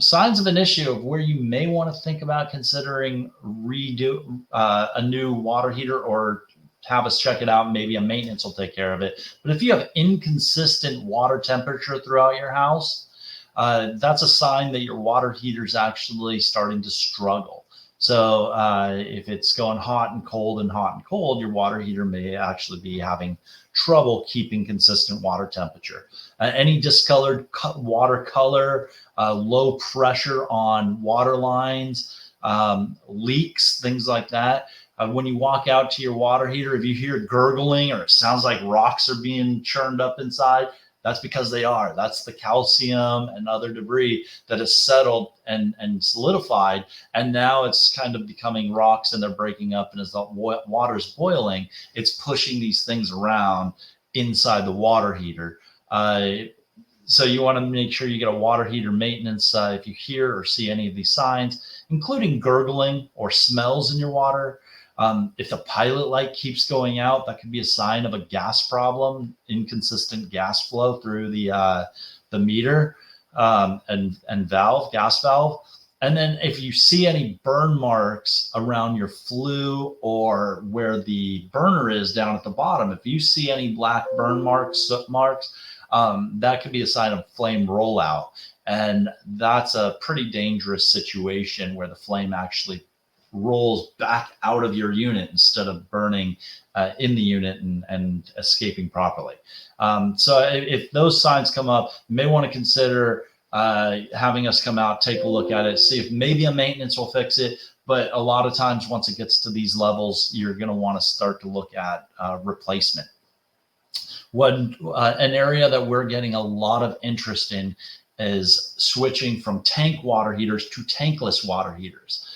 Signs of an issue of where you may want to think about considering redo a new water heater, or have us check it out. Maybe a maintenance will take care of it. But if you have inconsistent water temperature throughout your house, that's a sign that your water heater is actually starting to struggle. So if it's going hot and cold and hot and cold, your water heater may actually be having trouble keeping consistent water temperature. Any discolored water color, low pressure on water lines, leaks, things like that. When you walk out to your water heater, if you hear gurgling or it sounds like rocks are being churned up inside, that's because they are. That's the calcium and other debris that has settled and solidified. And now it's kind of becoming rocks, and they're breaking up. And as the water's boiling, it's pushing these things around inside the water heater. So you want to make sure you get a water heater maintenance if you hear or see any of these signs, including gurgling or smells in your water. If the pilot light keeps going out, that could be a sign of a gas problem, inconsistent gas flow through the meter and gas valve. And then if you see any burn marks around your flue or where the burner is down at the bottom, if you see any black burn marks, soot marks, that could be a sign of flame rollout. And that's a pretty dangerous situation where the flame actually rolls back out of your unit instead of burning in the unit and escaping properly. So if those signs come up, you may want to consider having us come out, take a look at it, see if maybe a maintenance will fix it. But a lot of times, once it gets to these levels, you're going to want to start to look at replacement. An area that we're getting a lot of interest in is switching from tank water heaters to tankless water heaters.